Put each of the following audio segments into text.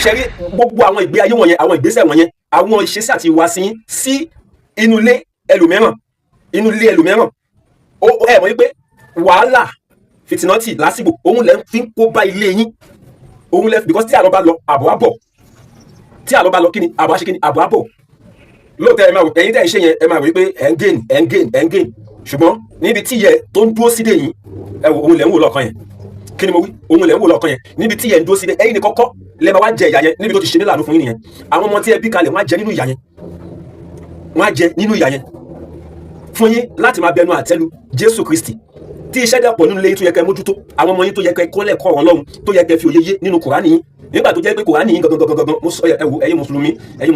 ṣẹ́rí gbogbo àwọn ìgbé ayé wọ̀nyẹn, àwọn ìgbésẹ̀ wọ̀nyẹn, àwọn ìṣesí àti ìwàsí yín sí inú ilé ẹlòmíràn, ẹ mọ̀ wípé wàhálà fìtìnọ́tì lásìkò òun lẹ́ fi ń kó bá ilé yín, òun lẹ́ because tí àlọ́ bá lọ àbọ̀ á bọ̀, tí àlọ́ bá lọ kíni àbọ̀ á ṣe kíni àbọ̀ á bọ̀. Lóòótọ́ ẹ máa wò ẹ̀yin tẹ́ ń ṣe yẹn ẹ máa wò wípé ẹ̀ ń gain ṣùgbọ́n níbi tí yẹ tó ń dúró sídè yín ẹ wò òun lẹ́ ń wò lọ́kàn yẹn, kí ni mo wí òun lẹ́ ń wò lọ́kàn yẹn, níbi tí yẹ ń dúró sídè ẹ̀yin ní kọ́kọ́ lẹ́ máa wá jẹ ìyà yẹn níbi tó ti ṣe ní làánú fún yín nìyẹn. Àwọn ọmọ tí ẹ bí kalẹ̀ wọ́n á jẹ nínú ìyà yẹn, wọ́n á jẹ nínú ìyà yẹn fún yín láti máa bẹnu àtẹ́lu Jésù Kristi tí iṣẹ́ dẹ̀pọ̀ nínú ilé yín tó yẹ kẹ́ mójútó, àwọn ọmọ yín tó yẹ kẹ́ kọ́ lẹ́kọ̀ọ́ Ọlọ́run, tó yẹ kẹ́ fi òye yé nínú Kùránì yín, nígbà tó jẹ́ pé Kùránì yín gangan mo sọ ẹ wò ẹ̀yin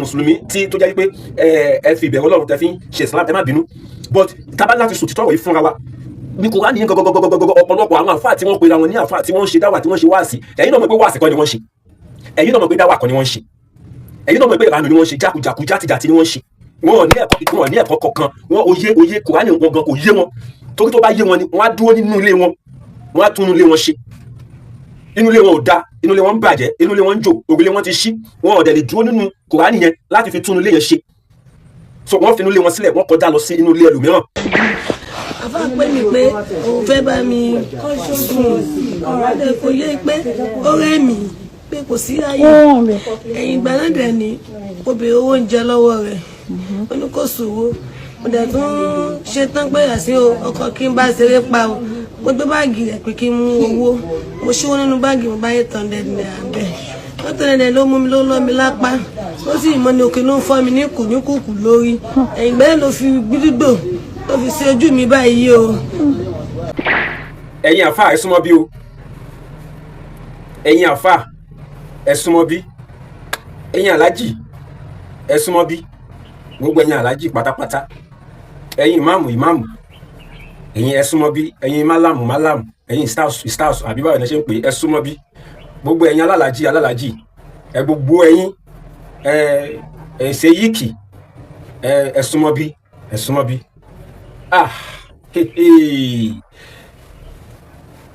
mùsùlùmí tí tó jẹ́ pé ẹ fi ìbẹ̀rù Ọlọ́run tẹ́ fi ń ṣe Islam ẹ má bínú, but tábà láti sòtítọ́ wọ̀nyí fúnra wa ní Kùránì yín gangan ọ̀pọ̀lọpọ̀ àwọn àfáà tí wọ́n pera wọn ní àfáà tí wọ́n ń ṣe dáwà tí wọ́n ṣe wáàsí, ẹ̀yin náà mọ̀ pé wáàsí kọ́ ni wọ́n ṣe, ẹ̀yin náà mọ̀ pé dáwà kọ́ ni wọ́n ṣe, ẹ̀yin náà mọ̀ pé ìranù ni wọ́n ṣe, jákujàku játijàti ni wọ́n ṣe, wọn ò ní ẹ̀kọ́ kankan, wọn òye Kùránì wọn gan kò yé wọn, torí tó bá yé wọn ni wọ́n á dúró nínú ilé wọn, wọ́n á tún inú ilé wọn ṣe, inú ilé wọn ò da, inú ilé wọn ń bàjẹ́, inú ilé wọn ń jò, òrùlé wọn ti ṣí, wọn ò dẹ̀ lè dúró nínú Kùránì yẹn láti fi tún inú ilé yẹn ṣe, so wọ́n fi inú ilé wọn sílẹ̀ wọ́n kọjá lọ sí inú ilé ẹlòmíràn. àfa pè mí pé òun fẹ́ bá mi sùn ọ̀rọ̀ dẹ̀ kò yé pé ó rẹ́ mi pé kò sí ayé ẹ̀yìn ìgbà náà dẹ̀ ni kò béèrè owó oúnjẹ lọ́wọ́ rẹ̀ ó ní kò sòwò mo dẹ̀ tún ṣe tán pé àṣẹ ọkọ̀ kí n bá ṣeré pa o mo gbé báàgì rẹ̀ pé kí n mú owó mo ṣíwó nínú báàgì mo bá 800 naira bẹ́ẹ̀ wọ́n tẹ̀lé ẹ̀ ló mú mi ló lọ́ mi lápá ó sì mọ́ ní òkè ló ń fọ́ mi ní kùkù lórí ẹ̀yìn ìgbà yẹn ló fi gbídúgbò ló fi ṣe ojú mi báyìí o. ẹ̀yin àfáà ẹ súnmọ́ bí o, ẹ̀yin àfáà ẹ súnmọ́ bí, ẹ̀yin alájì ẹ súnmọ́ bí, gbogbo ẹ̀yin alájì pátápátá, ẹ̀yin ìmáàmù ẹ̀yin ẹ súnmọ́ bí, ẹ̀yin málàmù ẹ̀yin stars àbí báwo ni ẹ ṣe ń pè ẹ súnmọ́ bí, gbogbo ẹ̀yin alálàjì ẹ gbogbo ẹ̀yin ṣe yíkì ẹ súnmọ́ bí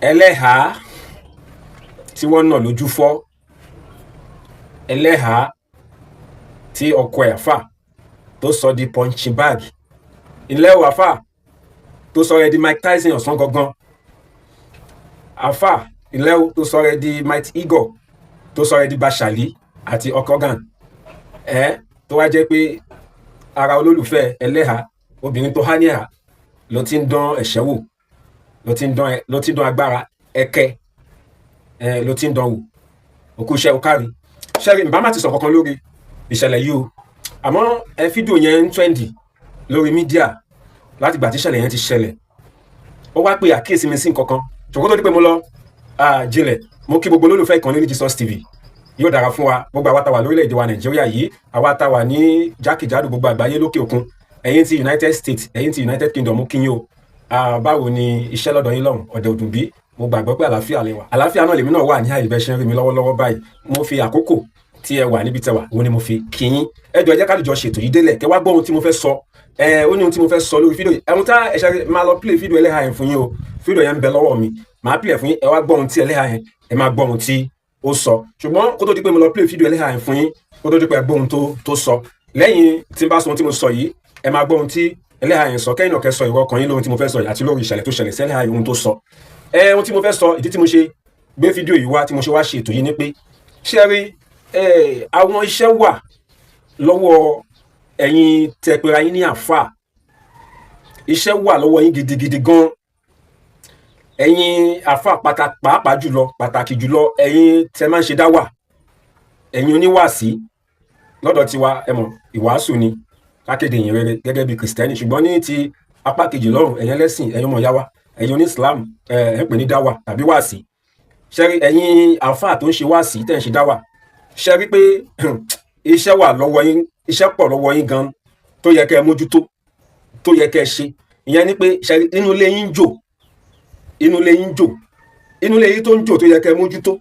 ẹlẹ́hàá tí wọ́n nà lójú fọ́, ẹlẹ́hàá tí ọkọ ẹ̀ àfà tó sọ di punching bag, ilẹ̀ ò àfà tó sọ rẹ̀ di Mike Tyson ọ̀sán gangan, àfà ilẹ̀ ò tó sọ rẹ̀ di Mike Igor, tó sọ rẹ̀ di Bashali àti Okogan, tó wá jẹ́ pé ara olólùfẹ́ ẹlẹ́hàá obìnrin tó há ní ẹ̀hà ló ti ń dán ẹ̀ṣẹ́ wò, ló ti ń dán agbára ẹ̀kẹ́ ló ti ń dán wò, òkú iṣẹ́ òkárí ṣẹ́rí ìbámu àti sọ̀kọ̀kan lórí ìṣẹ̀lẹ̀ yìí o, àmọ́ fídíò yẹn ń trendy lórí mídíà láti gbà tí ìṣẹ̀lẹ̀ yẹn ti ṣẹlẹ̀, ó wá pé àkíyèsí mi sí nǹkankan ṣùgbọ́n tó di pé mo lọ jinlẹ̀, mo kí gbogbo olólùfẹ́ ìkànnì ní Jesus TV, yóò dára fún wa gbogbo àwa tá wà lórílẹ̀‐èdè wa Nàìjíríà yìí, àwa tá wà ní jákèjádò gbogbo àgbáyé lókè òkun, ẹ̀yin ti United States, ẹ̀yin ti United Kingdom, mo kí yín o, báwo ni iṣẹ́ lọ́dọ̀ yín lọ́hùn, ọ̀dẹ̀ òdùn bí, mo gbàgbọ́ pé àlàáfíà lè wà, àlàáfíà náà lèmi náà wà ní àyè bẹ́ẹ̀ ṣe ń rí mi lọ́wọ́lọ́wọ́ báyìí, mo fi àkókò tí ẹ wà níbi tẹ wà òun ni mo fi kí yín, ẹ jọ̀ọ́ ẹ jẹ́ ká lè jọ ṣètò yìí délẹ̀ kẹ́ wá gbọ́ ohun tí mo fẹ́ sọ, ó ní ohun tí mo fẹ́ sọ lórí fídíò yìí, ẹ̀hún tá ẹ̀ṣẹ̀ máa lọ play fídíò ẹlẹ́hàá yẹn fún yín o, fídíò yẹn ń bẹ lọ́wọ́ mi, màá play fún yín, ẹ wá gbọ́ ohun tí ẹlẹ́hàá yẹn ẹ máa gbọ́ ohun tí ó sọ, ṣùgbọ́n kó tó di pé mo lọ play fídíò ẹlẹ́hàá yẹn fún yín, kó tó di pé ẹ gbọ́ ohun tó sọ, lẹ́yìn tí n bá sọ ohun tí mo sọ yìí ẹ máa gbọ́ ohun tí ẹlẹ́hàá yẹn sọ, kẹ́yìn náà kẹ́ sọ ìwọ ọkàn yín lóhun tí mo fẹ́ sọ yìí àti lórí ìṣẹ̀lẹ̀ tó ṣẹlẹ̀ sí ẹlẹ́hàá yẹn ohun tó sọ. Ohun tí mo fẹ́ sọ, ìdí tí mo ṣe gbé fídíò yìí wá, tí mo ṣe wá ṣe ètò yìí ni pé ṣé rí àwọn iṣẹ́ wà lọ́wọ́ ẹ̀yin tẹ́ pera yín ní àfáà, iṣẹ́ wà lọ́wọ́ yín gidigidi gan, ẹ̀yin àfáà pàtàkì jùlọ ẹ̀yin tẹ́ máa ń ṣe dáwà, ẹ̀yin oníwàásí lọ́dọ̀ tiwa ẹ mọ̀ ìwàásù ni kákéde ìyìn rere gẹ́gẹ́ bí kìrìsìtẹ́nì, ṣùgbọ́n ní ti apá kejì lọ́rùn ẹ̀yin ẹlẹ́sìn ẹ̀yin ọmọ yáwá ẹ̀yin oní Islam ẹ̀ ń pè ní dáwà tàbí wàásí, ṣẹ́rí ẹ̀yin àfáà tó ń ṣe wàásí tẹ́ ń ṣe dáwà, ṣẹ́rí pé iṣẹ́ wà lọ́wọ́ yín, iṣẹ́ pọ̀ lọ́wọ́ yín gan tó yẹ kẹ́ ẹ mójútó, tó yẹ kẹ́ ẹ ṣe, ìyẹn ni pé ṣẹ́rí inú ilé yín jò, inú ilé yín tó ń jò tó yẹ kẹ́ ẹ mójútó,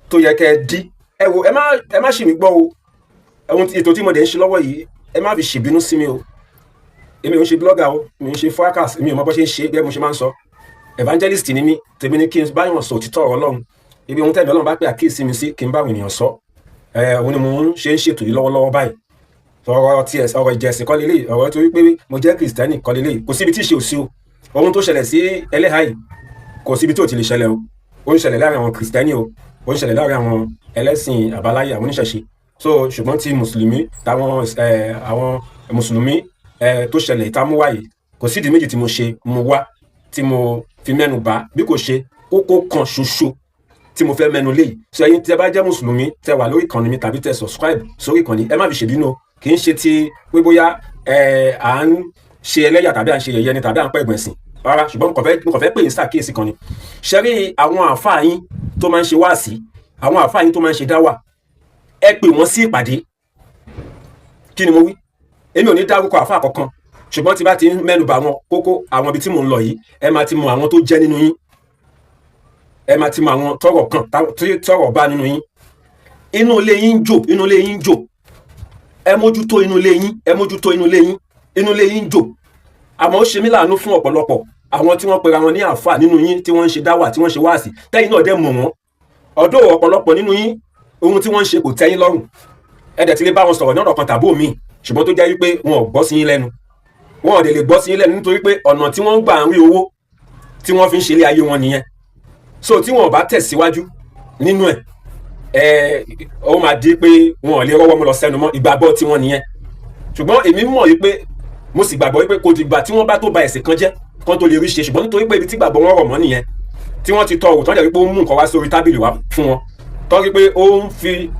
tó yẹ kẹ́ ẹ dí, ẹ wò ẹ má ṣì mí gbọ́ o, ètò tí mo dẹ̀ ń ṣe lọ́wọ́ yìí ẹ má fi ṣèbínú sí mi o, èmi ò ń ṣe blogger o, mi ò ń ṣe forecast, èmi ò mọ bó ṣe ń ṣe bẹ́ẹ̀ mo ṣe máa ń sọ, evangelist ni mí, tèmi ni kí n bá yàn sọ òtítọ́ ọ̀rọ̀ Ọlọ́run, ibi ohun tẹ́mi Ọlọ́run bá pè àkíyèsí mi sí kí n bá àwọn ènìyàn sọ, òun ni mo ń ṣètò yìí lọ́wọ́lọ́wọ́ báyìí. Ọ̀rọ̀ tí ọ̀rọ̀ ìjẹ̀sìn kọ́ lélẹ̀, ọ̀rọ̀ tó wípé mo jẹ́ kìrìsìtẹ́nì kọ́ lélẹ̀, kò síbi tí ì ṣe òsì o. Ohun tó ṣẹlẹ̀ sí ẹlẹ́hà yìí kò síbi tí ò ti lè ṣẹlẹ̀ o. Ó ń ṣẹlẹ̀ láàrin àwọn kìrìsìtẹ́nì o, ó ń ṣẹlẹ̀ láàrin àwọn ẹlẹ́sìn àbáláyé, àwọn oníṣẹ̀ṣe. So ṣùgbọ́n ti mùsùlùmí táwọn àwọn mùsùlùmí tó ṣẹlẹ̀ ìtamúwá yìí, kò sídìí méjì tí mo ṣe mo wá tí mo fi mẹ́nu bà bí kò ṣe kókó kan ṣoṣo tí mo fẹ́ mẹ́nu lé yìí. So ẹ̀yin tí ẹ bá jẹ́ mùsùlùmí tẹ wà lórí ìkànnì mi tàbí tẹ subscribe sórí ìkànnì, ẹ má fi ṣèbínú o. Kì í ṣe ti pé bóyá à ń ṣe ẹlẹ́yà tàbí à ń ṣe yẹ̀yẹ́ ni tàbí à ń pẹ́ ẹ̀gbẹ̀sìn rárá, ṣùgbọ́n mo kàn fẹ́ pè yín ṣàkíyèsí kan ni. Ṣé rí àwọn àáfàá yín tó máa ń ṣe wáàsí, àwọn àáfàá yín tó máa ń ṣe dáwà, ẹ pè wọ́n sí ìpàdé. Kí ni mo wí? Èmi ò ní dárúkọ àáfàá kankan, ṣùgbọ́n tí bá ti ń mẹ́nu bà wọn kókó àwọn ibi tí mò ń lọ yìí, ẹ máa ti mọ àwọn tó jẹ́ nínú yín, ẹ máa ti mọ àwọn tọ́rọ̀ kan tọ́rọ̀ bá nínú yín. Inú ilé yín ń jò, inú ilé yín ń jò, ẹ mójútó inú ilé yín, ẹ mójútó inú ilé yín, inú ilé yín ń jò. Àmọ́ ó ṣe mí láàánú fún ọ̀pọ̀lọpọ̀ àwọn tí wọ́n pera wọn ní àáfàá nínú yín, tí wọ́n ń ṣe dáwà, tí wọ́n ń ṣe wáàsí, tẹ́yìn náà dẹ̀ mọ̀ wọ́n. Ọ̀dọ̀ ọ̀pọ̀lọpọ̀ nínú yín ohun tí wọ́n ń ṣe kò tẹ́yìn lọ́rùn, ẹ dẹ̀ ti lè bá wọn sọ̀rọ̀ ní ọ̀rọ̀ kan tàbí òmíì, ṣùgbọ́n tó jẹ́ wípé wọn ò gbọ́ sí yín lẹ́nu, wọn ò dẹ̀ lè gbọ́ sí yín lẹ́nu nítorí pé ọ̀nà tí wọ́n ń gbà ń rí owó tí wọ́n fi ń ṣe ilé ayé wọn nìyẹn. So tí wọn ò bá tẹ̀síwájú nínú ó máa di pé wọn ò lè rọ́wọ́ mú lọ sẹ́nu mọ́, ìgbàgbọ́ tí wọ́n nìyẹn. Ṣùgbọ́n èmi mọ̀ wípé mo sì gbàgbọ́ wípé kò dìgbà tí wọ́n bá tó ba ẹ̀sìn kan jẹ́ kan tó lè rí ṣe, ṣùgbọ́n nítorí pé ibi tí gbàgbọ́ wọn rọ̀ mọ́ nìyẹn, tí wọ́n ti tọ́ òwò tọ́jà wípé ó mú nǹkan wá sórí tábìlì wá fún wọn, tọ́ rí pé ó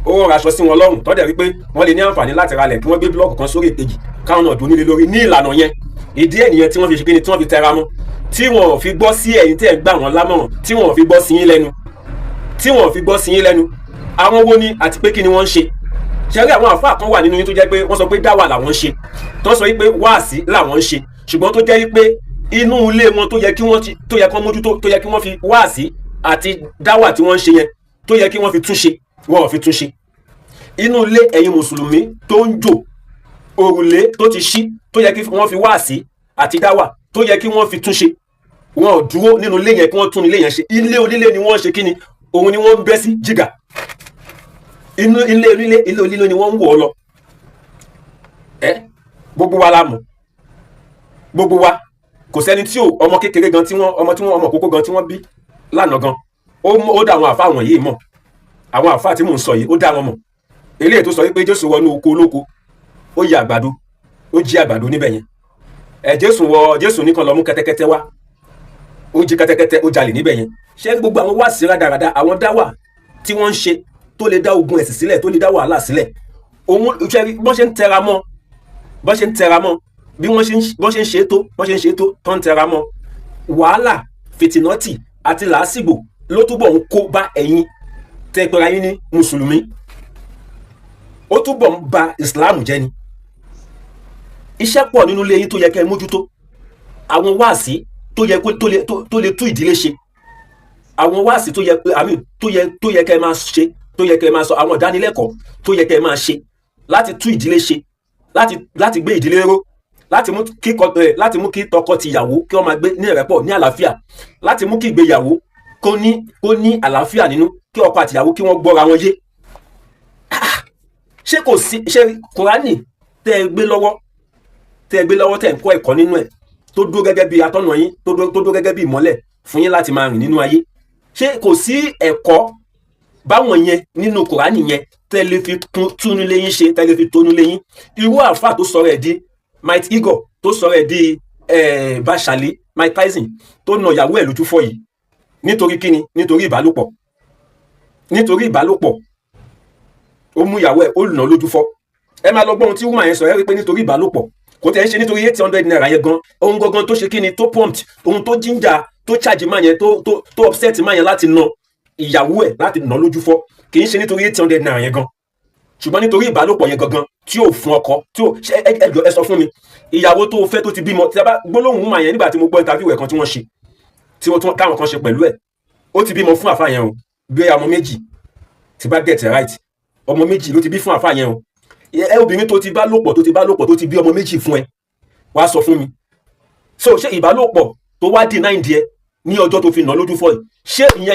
ń raṣọ sí wọn lọ́rùn, tọ́jà rí pé wọ́n lè ní àǹfààní láti ralẹ̀ kí wọ́n gbé búlọ́ọ̀kù kan sórí èkejì káwọn náà dún nílé lórí ní ìlànà yẹn. Ìdí ẹ̀ nìyẹn tí wọ́n fi ṣe kíni, tí wọ́n fi tẹra mọ́, tí wọn ò fi gbọ́ sí ẹ̀yin tẹ́ ẹ̀ gbà wọ́n lámọ̀ràn, tí wọn ò fi gbọ́ sí yín lẹ́nu, tí wọn ò fi gbọ́ sí yín lẹ́nu. Àwọn wo ni àti pé kí ni wọ́n ń ṣe? Ṣé rí àwọn àfáà kan wà nínú yín tó jẹ́ pé wọ́n sọ pé dáwà làwọn ń ṣe, tó sọ wípé wáàsí làwọn ń ṣe, ṣùgbọ́n tó jẹ́ wípé inú ilé wọn tó yẹ kí wọ́n mójútó, tó yẹ kí wọ́n fi wáàsí àti dáwà tí wọ́n ń ṣe yẹn tó yẹ kí wọ́n fi túnṣe, wọn ò fi túnṣe. Inú ilé ẹ̀yin mùsùlùmí tó ń jò, òrùlé tó ti ṣí tó yẹ kí wọ́n fi wáàsí àti dáwà tó yẹ kí wọ́n fi túnṣe, wọn ò dúró nínú ilé yẹn kí wọ́n tún ilé yẹn ṣe. Ilé onílé ni wọ́n ṣe kí ni, òun ni wọ́n ń bẹ́ sí jìgà. Ilé onílé ni wọ́n ń wọ̀ ọ́ lọ. Gbogbo wa la mọ̀, gbogbo wa, kò sẹ́ni tí ọmọ kékeré gan tí wọ́n ọmọ kókó gan tí wọ́n bí lánàá gan ó dá àwọn àfáà wọ̀nyí mọ̀, àwọn àfáà tí mò ń sọ yìí ó dá wọn mọ̀. Eléyìí tó sọ wípé Jésù wọnú oko olóko, ó yẹ àgbàdo, ó jí àgbàdo níbẹ̀ yẹn. Jésù nìkan lọ mú kẹ́tẹ́kẹ́tẹ́ wá, ó jí kẹ́tẹ́kẹ́tẹ́, ó jalè níbẹ̀ yẹn. Ṣé gbogbo àwọn wáàsí rádaràda, àwọn dáwà tí wọ́n ń ṣe tó lè dá ogun ẹ̀sìn sílẹ̀, tó lè dá wàhálà sílẹ̀, òun bọ́n ṣe ń tẹra mọ́, bí wọ́n ṣe ń ṣe tó tó ń tẹra mọ́, wàhálà, fìtìnọ́tì àti làásìgbò ló túbọ̀ ń kó bá ẹ̀yin tẹ́ pera yín ní mùsùlùmí, ó túbọ̀ ń ba ìsìláàmù jẹ́ ni. Iṣẹ́ pọ̀ nínú ilé yín tó yẹ kẹ́ ẹ mójútó, àwọn wáàsí tó lè tú ìdílé ṣe, àwọn wáàsí tó yẹ kẹ́ ẹ máa ṣe, tó yẹ kẹ́ ẹ máa sọ, àwọn ìdánilẹ́kọ̀ọ́ tó yẹ kẹ́ ẹ máa ṣe láti tú ìdílé ṣe, láti gbé ìdílé ró, láti mú kí tọkọ-tìyàwó kí wọ́n máa gbé ní ìrẹ́pọ̀, ní àlàáfíà, láti mú kí ìgbéyàwó kó ní àlàáfíà nínú, kí ọkọ àtìyàwó kí wọ́n gbọ́ra wọn yé. Ṣé kò sí, ṣé Kùránì tẹ́ ẹ gbé lọ́wọ́ tẹ́ ń kọ́ ẹ̀kọ́ nínú ẹ̀ tó dúró gẹ́gẹ́ bí atọ́nà yín, tó dúró gẹ́gẹ́ bí ìmọ́lẹ̀ fún yín láti máa rìn nínú ayé? Ṣé kò sí ẹ̀kọ́ báwọn yẹn nínú Kùránì yẹn tẹ́ lè fi túnú lé yín ṣe, tẹ́ lè fi tónú lé yín? Irú àfáà tó sọ̀rọ̀ ẹ̀ di Mike Igor, tó sọ̀rọ̀ ẹ̀ di Bashali, Mike Tyson, tó nà ìyàwó ẹ̀ lójú fọ́ yìí nítorí kíni? Nítorí ìbálòpọ̀, ó mú ìyàwó ẹ̀ ó nà lójú fọ́. Ẹ máa lọ gbọ́ ohun tí woman yẹn sọ, ẹ rí pé nítorí ìbálòpọ̀, kò tẹ̀ ń ṣe nítorí 800 naira yẹn gan, ohun gangan tó ṣe kíni, tó prompt, ohun tó ginger, tó charge máa yẹn, tó upset máa yẹn láti nà ìyàwó ẹ̀, láti nà lójú fọ́, kì í ṣe nítorí 800 naira yẹn gan, ṣùgbọ́n nítorí ìbálòpọ̀ yẹn gangan tí ò fún ọkọ, tí ò ṣe ẹ sọ fún mi, ìyàwó tó fẹ́ tó ti bímọ, tí a bá gbólóhùn woman yẹn nígbà tí mo gbọ́ interview ẹ̀ kan tí wọ́n ṣe, tí wọ́n káwọn kan ṣe pẹ̀lú ẹ̀, ó ti bímọ fún àfáà yẹn o, bí ọmọ méjì, tí bá get it right, ọmọ méjì ló ti bí fún àfáà yẹn o. Obìnrin tó ti bá lòpọ̀ tó ti bí ọmọ méjì fún ẹ, wá sọ fún mi. So ṣé ìbálòpọ̀ tó wá dì náà díẹ̀ ní ọjọ́ tó fi nà lójú fọ́ yìí,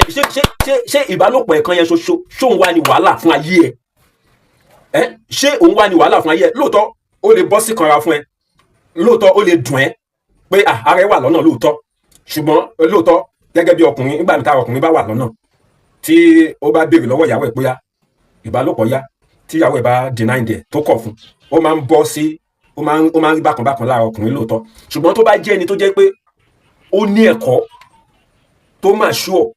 ṣé ìbálòpọ̀ ẹ̀kan yẹn ṣoṣo ṣóun wá ní wàhálà fún ayé ẹ? ṣé òun wá ní wàhálà fún ayé ẹ? Lóòótọ́ ó lè bọ́ sí kanra fún ẹ, lóòótọ́ ó lè dùn ẹ́ pé ara ẹ wà lọ́nà lóòótọ́, ṣùgbọ́n lóòótọ́ gẹ́gẹ́ bí ọkùnrin, nígbà tí ọkùnrin bá wà lọ́nà tí ó bá béèrè lọ́wọ́ ìyàwó ẹ̀ bóyá ìbálòpọ̀ yá, tí ìyàwó ẹ̀ bá deny ẹ̀ tó kọ̀ fún, ó máa ń bọ́ sí, ó máa ń rí bákan bákan lára ọkùnrin lóòótọ́. Ṣùgbọ́n tó bá jẹ́ ẹni tó jẹ́ pé ó ní ẹ̀kọ́ tó máa ṣúọ̀,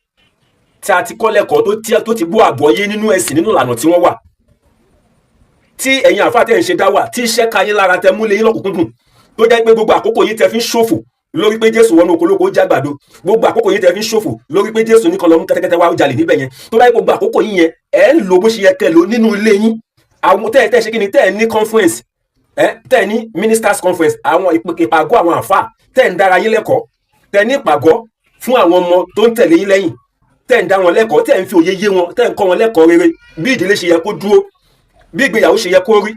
tí a ti kọ́ lẹ́kọ̀ọ́ tó ti gbọ́ àgbọ́yé nínú ẹ̀sìn, nínú ìlànà tí wọ́n wà, tí ẹ̀yin àfáà tẹ̀ ń ṣe dáwà, tí iṣẹ́ ka yín lára, tẹ mú lé yín lọ́kùnkúndùn, tó jẹ́ pé gbogbo àkókò yín tẹ fi ń ṣòfò lórí pé Jésù wọnú okolóko ó jágbàdo, gbogbo àkókò yín tẹ fi ń ṣòfò lórí pé Jésù ní kan lọ mú kẹ́tẹ́kẹ́tẹ́ wá jalè níbẹ̀ yẹn, tó bá yẹ gbogbo àkókò yín yẹn ẹ̀ ń lo bó ṣe yẹ kẹ́ lò nínú ilé yín, àwọn tẹ́ ṣe kí ni, tẹ́ ní conference, tẹ́ ní ministers conference, àwọn ìpàgọ́ àwọn àfáà, tẹ́ ń dára yín lẹ́kọ̀ọ́, tẹ́ ní ìpàgọ́ fún àwọn ọmọ tó ń tẹ̀lé yín lẹ́yìn, tẹ́ ń dá wọn lẹ́kọ̀ọ́, tẹ́ ń fi òye yé wọn, tẹ́ ń kọ́ wọn lẹ́kọ̀ọ́ rere, bí ìdílé ṣe yẹ kó dúró, bí ìgbéyàwó ṣe yẹ kó rí,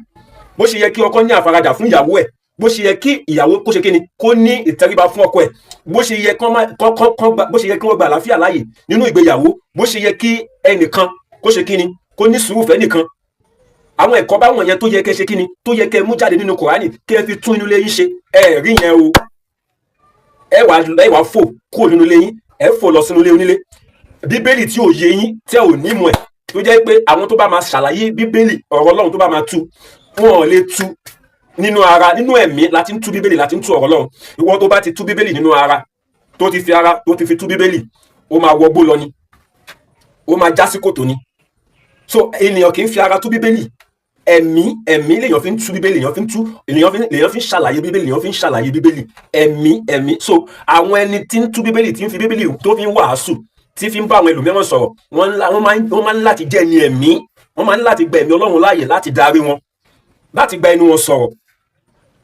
bó ṣe yẹ kí ọkọ ní àfaradà fún ìyàwó ẹ̀, bó ṣe yẹ kí ìyàwó kó ṣe kí ni, kó ní ìtẹríba fún ọkọ ẹ̀, bó ṣe yẹ kí wọ́n gba àlàáfíà láàyè nínú ìgbéyàwó, bó ṣe yẹ kí ẹnìkan kó ṣe kí ni, kó ní sùúrù fẹ́ nìkan. Àwọn ẹ̀kọ́ báwọn yẹn tó yẹ kẹ́ ṣe kí ni, tó yẹ kẹ́ mú jáde nínú Kùránì kẹ́ fi tún inú ilé yín ṣe, ẹ rí yẹn o. ẹ wàá fò kúrò nínú ilé yín, ẹ fò lọ sínú ilé onílé. Bíbélì tí ò yé yín, tẹ́ ò ní mọ̀ ẹ̀, tó jẹ́ pé àwọn tó bá máa ṣàlàyé Bíbélì, ọ̀rọ̀ Ọlọ́run tó bá máa tú, wọn ò lè tú nínú ara, nínú ẹ̀mí láti ń tú Bíbélì, láti ń tú ọ̀rọ̀ Ọlọ́run. Ìwọ tó bá ti tú Bíbélì nínú ara, tó ti fi tú Bíbélì, ó máa wọgbó lọ ni, ó máa já sí kòtò ni. So ènìyàn kì í fi ara tú Bíbélì, ẹ̀mí lèèyàn fi ń tú Bíbélì, lèèyàn fi ń ṣàlàyé Bíbélì, lèèyàn fi ń ṣàlàyé Bíbélì, ẹ̀mí. So àwọn ẹni tí ń tú Bíbélì, tí ń fi Bíbélì tó fi ń wàásù, tí fi ń bá àwọn ẹlòmíràn sọ̀rọ̀, wọ́n máa ń láti jẹ́ ẹni ẹ̀mí, wọ́n máa ń láti gba ẹ̀mí Ọlọ́run láàyè láti darí wọn, láti gba ẹnu wọn sọ̀rọ̀.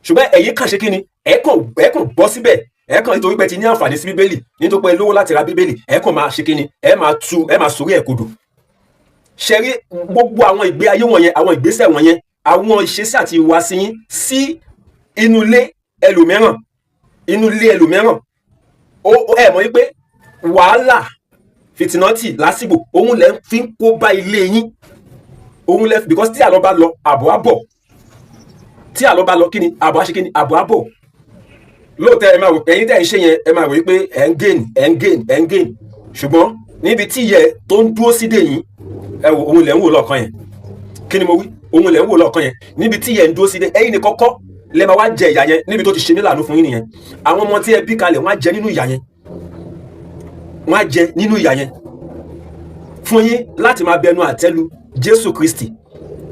Ṣùgbọ́n ẹ̀yin kàn ṣe kí ni, ẹ kàn bọ́ síbẹ̀, ẹ kàn nítorí pé ti ní àǹfààní sí Bíbélì, nítorí pé lówó láti ra Bíbélì, ẹ kàn máa ṣe kí ni, ẹ máa sórí ẹ̀ kodò. Ṣe rí gbogbo àwọn ìgbé ayé wọ̀nyẹn, àwọn ìgbésẹ̀ wọ̀nyẹn, àwọn ìṣesí àti ìhùwàsí yín sí inú ilé ẹlòmíràn, ẹ mọ̀ wípé wàhálà fìtínọ́tì lásìkò òun lẹ fi ń kó bá ilé yín, òun lẹ, because tí àlọ́ bá lọ àbọ̀ àbọ̀, tí àlọ́ bá lọ kí ni, àbọ̀ á ṣe kí ni, àbọ̀ àbọ̀. Lóòótọ́ ẹ máa wò, ẹ̀yin tẹ́ ń ṣe yẹn, ẹ máa wò wípé ẹ̀ ń gain, ṣùgbọ́n níbi tí yẹ tó ń dúró sí dè yín, ẹ wò, òun lẹ̀ ń wò lọ́ọ̀kan yẹn. Kí ni mo wí? Òun lẹ̀ ń wò lọ́ọ̀kan yẹn, níbi tí yẹ ń dúró sí dè, ẹ̀yin ní kọ́kọ́ lẹ máa wá jẹ ìyà yẹn, níbi tó ti ṣe nílànà fún yín nìyẹn. Àwọn ọmọ tí ẹ bí kalẹ̀, wọ́n á jẹ nínú ìyà yẹn, fún yín láti máa bẹnu àtẹ́lu Jésù Kristi.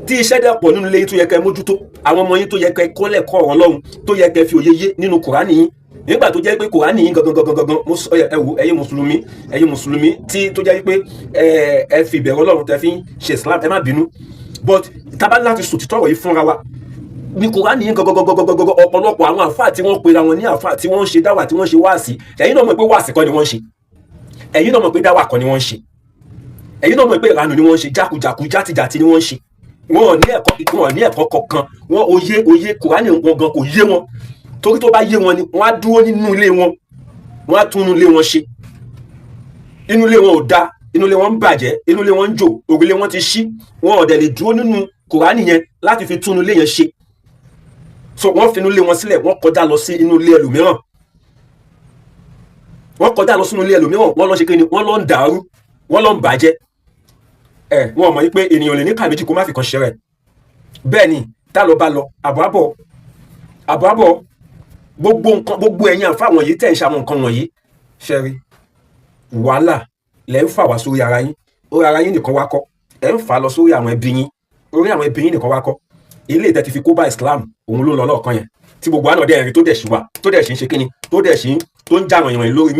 Tí iṣẹ́ dẹ̀ pọ̀ nínú ilé yín tó yẹ kẹ́ mójútó, àwọn ọmọ yín tó yẹ kẹ́ kọ́ lẹ́kọ̀ọ́ ọ̀rọ̀ Ọlọ́run, tó yẹ kẹ́ fi òye yé nínú Kùránì yín, nígbà tó jẹ́ pé Kùránì yín gangan, ẹ wò, ẹ̀yin mùsùlùmí tí tó jẹ́ pé ẹ fi ìbẹ̀rù Ọlọ́run tẹ́ fi ń ṣe Islam, ẹ má bínú, but tábà láti sòtítọ́ ọ̀rọ̀ yìí fúnra wa, ní Kùránì yín gangan, ọ̀pọ̀lọpọ̀ àwọn àfáà tí wọ́n pera wọn ní àfáà, tí wọ́n ń ṣe dáwà, tí wọ́n ń ṣe wáàsí, ẹ̀yin náà mọ̀ pé wáàsí kọ́ ni wọ́n ń ṣe, ẹ̀yin náà mọ̀ pé dáwà kọ́ ni wọ́n ń ṣe, ẹ̀yin náà mọ̀ pé ìranù ni wọ́n ń ṣe, jákujàku játijàti ni wọ́n ń ṣe, wọn ò ní ẹ̀kọ́ kankan, wọn òye Kùránì wọn gan kò yé wọn, torí tó bá yé wọn ni wọ́n á dúró nínú ilé wọn, wọ́n á tún inú ilé wọn ṣe. Inú ilé wọn ò da, inú ilé wọn ń bàjẹ́, inú ilé wọn ń jò, òrùlé wọn ti ṣí, wọn ò dẹ̀ lè dúró nínú Kùránì yẹn láti fi tún inú ilé yẹn ṣe. So wọ́n fi inú ilé wọn sílẹ̀, wọ́n kọjá lọ sí inú ilé ẹlòmíràn, wọ́n lọ ṣe kí ni, wọ́n lọ ń dàrú, wọ́n lọ ń bàjẹ́. Wọ́n mọ̀ pé ènìyàn lè ní ká méjì kó má fi kan ṣe rẹ̀. Bẹ́ẹ̀ ni tá lọ bá lọ àbọ̀ àbọ̀ gbogbo ẹ̀yin àǹfà wọ̀nyí tẹ̀ ń ṣe àwọn nǹkan wọ̀nyí, ṣẹ́rí wàhálà lẹ́ ń fà wá sórí ara yín, orí ara yín nìkan wá kọ́, ẹ̀ ń fà lọ sórí àwọn ẹbí yín, orí àwọn ẹbí yín nìkan wá kọ́. Ilé ìtẹ́ ti fi kó bá Islam, òun ló ń lọ lọ́ọ̀kan yẹn, tí gbogbo àná dẹ̀ rí tó dẹ̀ ṣì wà, tó dẹ̀ ṣì ń ṣe kíni, tó ń já àwọn èèyàn lórí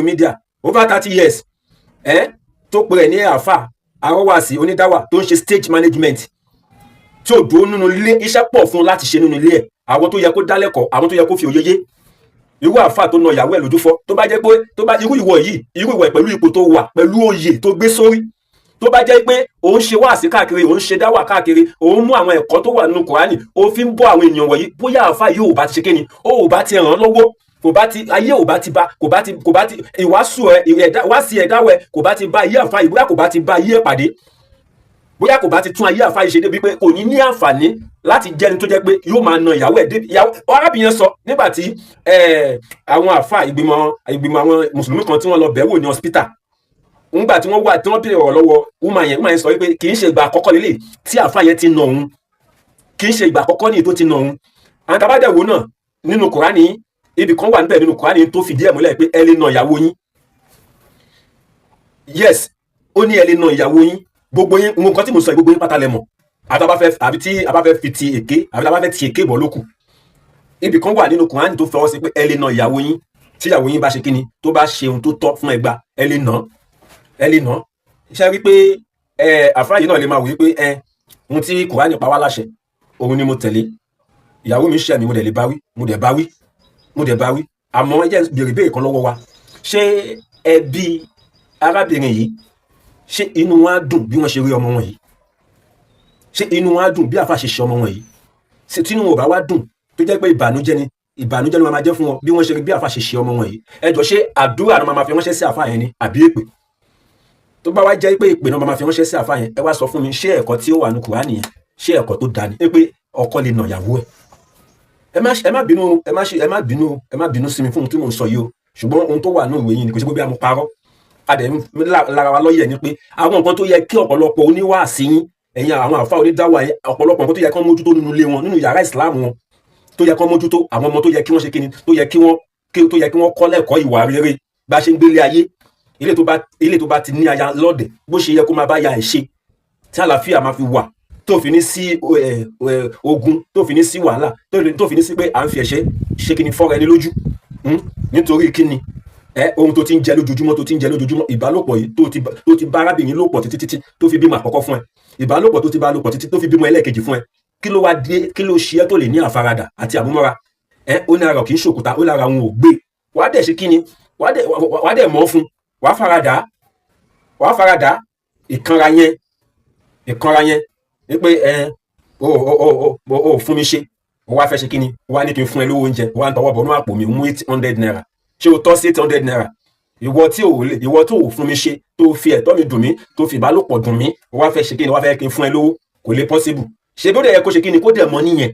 mídíà, over 30 years, tó pè rẹ̀ ní àfà arọ́wàsí onídáwà, tó ń ṣe stage management, tí ò dúró nínú ilé, iṣẹ́ pọ̀ fún láti ṣe nínú ilé ẹ̀, àwọn tó yẹ kó dálẹ́kọ̀ọ́, àwọn tó yẹ kó fi òye yé. Irú àfà tó na ìyàwó ẹ̀ lójú fọ́, tó bá jẹ́ pé irú ìwọ pẹ̀lú ipò tó wà, pẹ̀lú oyè tó gbé sórí, tó bá jẹ́ pé òun ṣe wáàsí káàkiri, òun ṣe dáwà káàkiri, òun mú àwọn ẹ̀kọ́ tó wà nínú Kùránì, ó fi ń bọ́ àwọn èèyàn wọ̀nyí, bóyá àfà yìí ò bá ti ṣe kíni, ó ò bá ti ràn án lọ́wọ́, ayé ò bá ti bá, kò bá ti ìwàásù ẹ, ìwàásí ẹ̀dáwẹ̀ kò bá ti bá ayé àfà ìbúra, kò bá ti bá ayé ẹ̀ pàdé, bóyá kò bá ti tún ayé àfa yìí ṣe débi pé kò ní àǹfààní láti jẹ́ni tó jẹ́ pé yóò máa na ìyàwó ẹ̀ débi ìyàwó arábìnrin sọ nígbà tí àwọn àfa ìgbìmọ̀ àwọn mùsùlùmí kan tí wọ́n lọ bẹ̀ wò ní hospital nígbà tí wọ́n bèrè ọ̀rọ̀ lọ́wọ́ woman yẹn sọ wípé kì í ṣe ìgbà àkọ́kọ́ lélẹ̀ tí àfa yẹn ti nà òun, kì í ṣe ìgbà àkọ́kọ́ ní tó ti nà òun. àwọn tabadẹ̀wò náà nínú Kùránì ibì kan wà níbẹ̀ nínú Kùránì tó fìdí ẹ̀ múlẹ̀ pé ẹ lè nà ìyàwó yín. Yes, ó ní ẹ lè nà ìyàwó yín, gbogbo yín nǹkan tí mo sọ gbogbo yín pátá lẹ mọ̀, àbí tí a bá fẹ́ fi ti èké àbí tí a bá fẹ́ ti èké bọ̀ lókù. Ibì kan wà nínú Kùránì tó fọwọ́ sí pé ẹ lè nà ìyàwó yín tí ìyàwó yín bá ṣe kíni, tó bá ṣe ohun tó tọ́ fún ẹgbà, ẹ lè nà. Ṣé rí pé àfáà yìí náà lè máa wí pé ohun tí Kùránì pa wá láṣẹ òun ni mo tẹ̀lé, ìyàwó mi ṣẹ̀ mi mo dẹ̀ lè báwí, mo dẹ̀ báwí. Àmọ́ ẹ jẹ́ béèrè béèrè kan lọ́wọ́ wa, ṣé ẹbí arábìnrin yìí ṣé inú wọn á dùn bí wọ́n ṣe rí ọmọ wọn yìí? Ṣé inú wọn á dùn bí àfa ṣe ṣe ọmọ wọn yìí? Ṣé tí inú wọn ò bá wá dùn tó jẹ́ pé ìbànújẹ́ ni wọ́n máa jẹ́ fún wọn bí wọ́n ṣe rí bí àfa ṣe ṣe ọmọ wọn yìí? Ẹ jọ ṣé àdúrà ni wọ́n máa fi ránṣẹ́ sí àfa yẹn ni àbí èpè? Tó bá wá jẹ́ pé èpè náà máa fi ránṣẹ́ sí àfa yẹn, ẹ wá sọ fún mi, ṣé ẹ̀kọ́ tí ó wà ní Kùránì yẹn ṣé ẹ̀kọ́ tó dání pé ọkọ lè nà ìyàwó ẹ̀? ẹ má bínú sí mi fún ohun tí mò ń sọ yìí o, ṣùgbọ́n ohun tó wà ní ìwé yìí ni kò sí pé bí a mú parọ́. Adẹ̀ lára wa lọ́yẹ̀ ni pé àwọn nǹkan tó yẹ kí ọ̀pọ̀lọpọ̀ oníwàásí yín, ẹ̀yin àwọn àfa onídáwà yẹn, ọ̀pọ̀lọpọ̀ nǹkan tó yẹ kí wọ́n mójútó nínú ilé wọn, nínú yàrá ìsìláàmù wọn, tó yẹ kí wọ́n mójútó, àwọn ọmọ tó yẹ kí wọ́n ṣe kíni, tó yẹ kí wọ́n kọ́ lẹ́kọ̀ọ́ ìwà rere bá ṣe ń gbélé ayé. Ilé tó bá ti ní aya lọ́dẹ̀ bó ṣe yẹ kó máa bá ya ẹ̀ ṣe, tí àlàáfíà máa fi wà, tó fi ní sí ogun, tó fi ní sí wàhálà, tó fi ní sí pé à ń fi ẹ̀ṣẹ̀ ṣe kíni fọ́ra ẹni lójú nítorí kíni ohun tó ti ń jẹ lójoojúmọ́, ìbálòpọ̀ yìí tó ti bá arábìnrin lòpọ̀ títí tó fi bímọ àkọ́kọ́ fún ẹ, ìbálòpọ̀ tó ti bá lòpọ̀ títí tó fi bímọ ẹlẹ́ẹ̀kejì fún ẹ, kí ló ṣe ẹ́ tó lè ní àfaradà àti àmúmọ́ra? Ó ní ara kì í ṣòkúta, ó lára òun ò gbé. Wàá dẹ̀ ṣe kíni, wàá dẹ̀ mọ́ fún, wàá faradà ìkanra yẹn wípé o fún mi ṣe, o wá fẹ́ ṣe kíni, o wá ní kí n fún ẹ lówó oúnjẹ, o wá ń tọwọ́ bọ̀ ní àpò mi, mú 800 naira. Ṣé o tọ́ sí 800 naira? Ìwọ tó ò fún mi ṣe, tó fi ẹ̀tọ́ mi dùn mí, tó fi ìbálòpọ̀ dùn mí, o wá fẹ́ ṣe kíni, o wá fẹ́ kí n fún ẹ lówó, kò lè possible. Ṣé bó dẹ̀ yẹ kó ṣe kíni, kó dẹ̀ mọ níyẹn?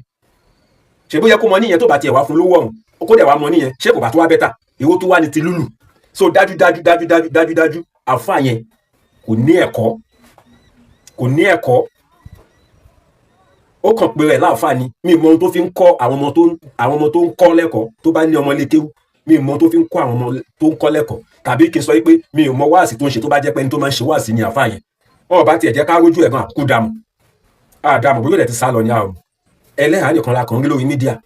Ṣé bó yẹ kó mọ níyẹn tó bá tiẹ̀ wá fún lówó ọ̀hún, kó dẹ̀ wá mọ níyẹn? Ṣé kò bá tó wá bẹ́tà? Ìwọ tó wá ní ti lúlù. So dájú àfáà yẹn kò ní ẹ̀kọ́, ó kàn pé rẹ̀ láàfáà ni. Mi mọ ohun tó fi ń kọ́ àwọn ọmọ tó ń kọ́ lẹ́kọ̀ọ́, tó bá ní ọmọ lékéwú, mi mọ tó fi ń kọ́ àwọn ọmọ tó ń kọ́ lẹ́kọ̀ọ́, tàbí kí n sọ pé mi ò mọ wáàsí tó ń ṣe tó bá jẹ́ pé ẹni tó máa ń ṣe wáàsí ni àfáà yẹn. Wọn ò bá tiẹ̀ jẹ́ ká rójú ẹ̀gbọ́n àkókò dàmú bóyá ẹ̀ ti sá lọ ní àrùn ẹlẹ́hàá nìkan la kàn ń rí lórí mídíà.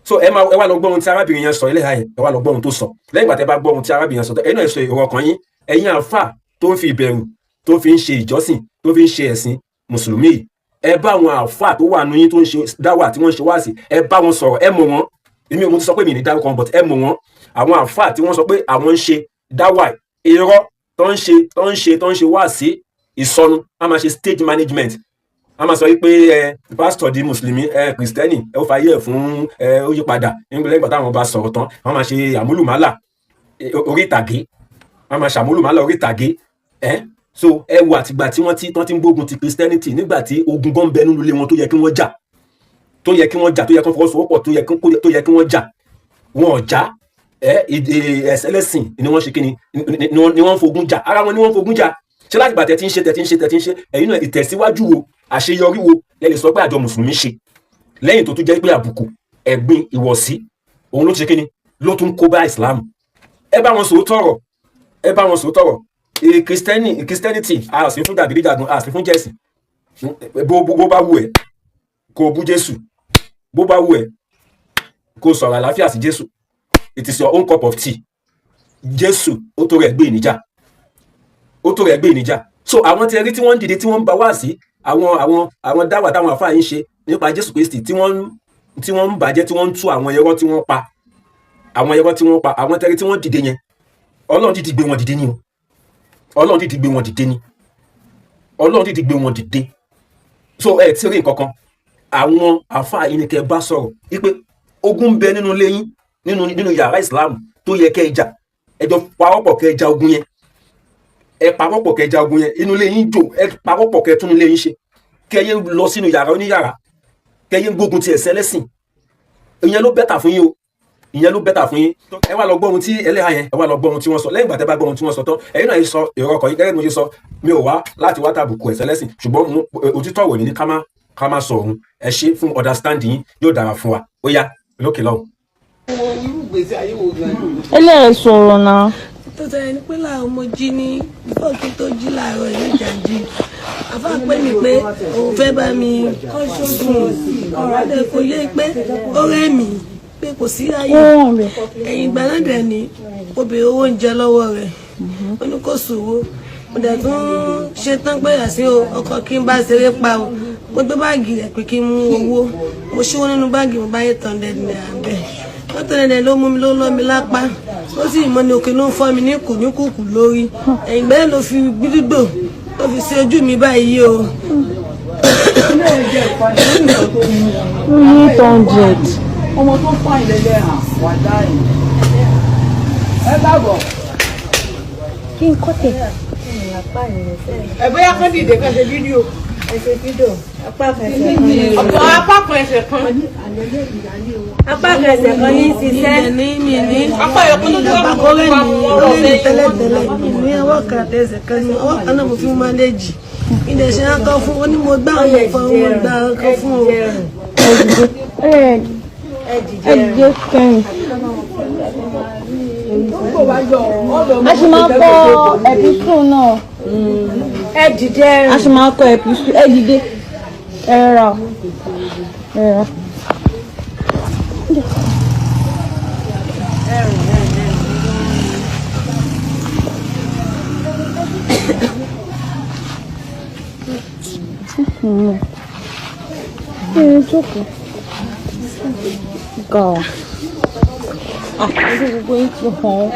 So ẹ wá lọ gbọ́ ohun tí arábìnrin yẹn sọ, ẹlẹ́hàá yẹn ẹ wá lọ gbọ́ ohun tó sọ. Lẹ́yìn ìgbà tẹ́ bá gbọ́ ohun tí arábìnrin yẹn sọ, ẹ̀yin náà sọ èrò ọkàn yín, ẹ̀yin àfáà tó ń fi ìbẹ̀rù tó fi ń ṣe ìjọsìn, tó fi ń ṣe ẹ̀sìn mùsùlùmí yìí, ẹ bá àwọn àfáà tó wà nù yín tó ń ṣe dáwà tí wọ́n ń ṣe wáàsí, ẹ bá wọn sọ̀rọ̀, ẹ mọ̀ wọ́n. Èmi mo ti sọ pé mi ní dárúkọ wọn, but ẹ mọ̀ wọ́n. Àwọn àfáà tí wọ́n sọ pé àwọn ń ṣe dáwà irọ́ tó ń ṣe wáàsí ìsọnù, a máa ṣe stage management, a máa sọ wípé pásítọ̀ di mùsùlùmí, kìrìsìtẹ́nì ó fàyè ẹ̀ fún ó yí padà nígbà ìgbà táwọn bá sọ̀rọ̀ tán, wọ́n máa ṣe àmúlùmálà orí ìtàgé, wọ́n máa ṣàmúlùmálà orí ìtàgé. So ẹ wo àtìgbà tí wọ́n ti ń gbógun ti Christianity, nígbà tí ogun gan bẹ nínú ilé wọn tó yẹ kí wọ́n jà, tó yẹ kí wọ́n fọwọ́sowọ́pọ̀, tó yẹ kí wọ́n jà, wọn ò jà. Ẹlẹ́sìn ni wọ́n ṣe kíni, ni wọ́n fogun jà, ara wọn ni wọ́n fogun jà. Ṣé láti gbà tẹ́ ti ń ṣe ẹ̀yin náà ìtẹ̀síwájú wo, àṣeyọrí wo lẹ lè sọ pé àjọ mùsùlùmí ṣe lẹ́yìn tó tún jẹ́ pé àbùkù, ẹ̀gbin, ìwọ̀sí òun ló ti ṣe kíni, ló tún kó bá Islam? Ẹ bá wọn sòótọ́ ọ̀rọ̀. Christianity a sì fún jàgídíjàgan, a sì fún jẹ́sìn. Bó bá wù ẹ́ kó bú Jésù, bó bá wù ẹ́ kó sọ̀rọ̀ àlàáfíà sí Jésù. It is your own cup of tea. Jésù ó tó rẹ̀ gbé ìníjà. So àwọn tí ẹ rí tí wọ́n ń dìde, tí wọ́n ń bá wá sí àwọn dáwà táwọn àfáà yín ṣe nípa Jésù Kristi, tí wọ́n ń bàjẹ́, tí wọ́n ń tú àwọn irọ́ tí wọ́n pa, àwọn tẹ́rí tí wọ́n dìde yẹn, Ọlọ́run ti gbé wọn dìde ni o. Ọlọ́run ti gbé wọn dìde. So ẹ ti rí nǹkan kan, àwọn àfáà yìí ni kẹ́ bá sọ̀rọ̀ wípé ogun ń bẹ nínú ilé yín, nínú yàrá ìsìláàmù tó yẹ kẹ́ jà, ẹjọ́ pawọ́pọ̀ kẹ́ jà ogun yẹn, inú ilé yín jò, ẹ pawọ́pọ̀ kẹ́ tún ilé yín ṣe. kẹyẹ lọ sínú yàrá oníyàrá kẹyẹ gbógun ti ẹ̀sẹ̀ lẹ́sìn ìyẹn ló bẹ́tà fún yín o ìyẹn ló bẹ́tà fún yín ẹ wá lọ gbọ́ ohun tí ẹlẹ́hà yẹn ẹ wá lọ gbọ́ ohun tí wọ́n sọ lẹ́yìn ìgbà tẹ́ bá gbọ́ ohun tí wọ́n sọ tán ẹ̀yin náà yìí sọ èrò ọkọ̀ yìí gẹ́gẹ́ bí mo ṣe sọ mi ò wá láti wá tàbùkù ẹ̀sẹ̀ lẹ́sìn ṣùgbọ́n òtítọ́ wò ní ká má sọ òun ẹ ṣe fún understanding yín yóò dára fún wa ó yá lókè lọ́hùn. ẹlẹ́rìí sọ̀rọ̀ náà. tó tẹ̀lé ní pé láàárọ̀ mo jí ní bọ́ọ̀kì tó jí láàárọ̀ ìlú ìjànjí àfa pè mí pé òun fẹ́ bá mi kọ́ ṣoògùn ọ̀rọ̀ adé kò yé pé ó rẹ́ mi pé kò sí ayé ẹ̀yìn ìgbà náà dẹ̀ ni obìnrin owó ń jẹ lọ́wọ́ rẹ̀ ó ní kò sòwò mo dẹ̀ tún ṣe tán pé àṣì ọkọ̀ kí n bá ṣeré pa o mo gbé báàgì rẹ̀ pé kí n mú owó mo ṣíwọ́ nínú báàgì mo bá yẹ tán dẹ̀ ní àbẹ̀ wọ́n tẹ̀lé dẹ̀ ló mú mi ló lọ́ mi lápá ó sì mọ́ ni òkè ló ń fọ́ mi ní kùkù lórí ẹ̀yìn gbẹ́rẹ́ ló fi gbídúgbò ló fi ṣe ojú mi báyìí o. 800. ọmọ tó fà ìlẹ̀lẹ̀ hàn wà dáì ẹ bàbọ̀. kí n kọ́ tẹ̀. ẹ bóyá kán dìde ká ṣe fídíò. apá kan ẹsẹ̀ kan ní ṣiṣẹ́ apá ìyókù ló tó wà kórè ní orí tẹ́lẹ̀tẹ́lẹ̀ ní ọwọ́ kan àti ẹsẹ̀ kan ní ọwọ́ kan náà mo fi máa lè jì ilé iṣẹ́ akọ fún ó ní mo gbá àwọn ọ̀fọ̀ mo gbá akọ fún o. ẹ̀jẹ̀ kẹrin. a sì máa kọ ẹ̀písù náà. ẹ dìde a sì máa kọ ẹ̀písù ẹ dìde ẹ rà ẹ rà. Jókòó. Go. Ah, gbogbo yín ti hàn.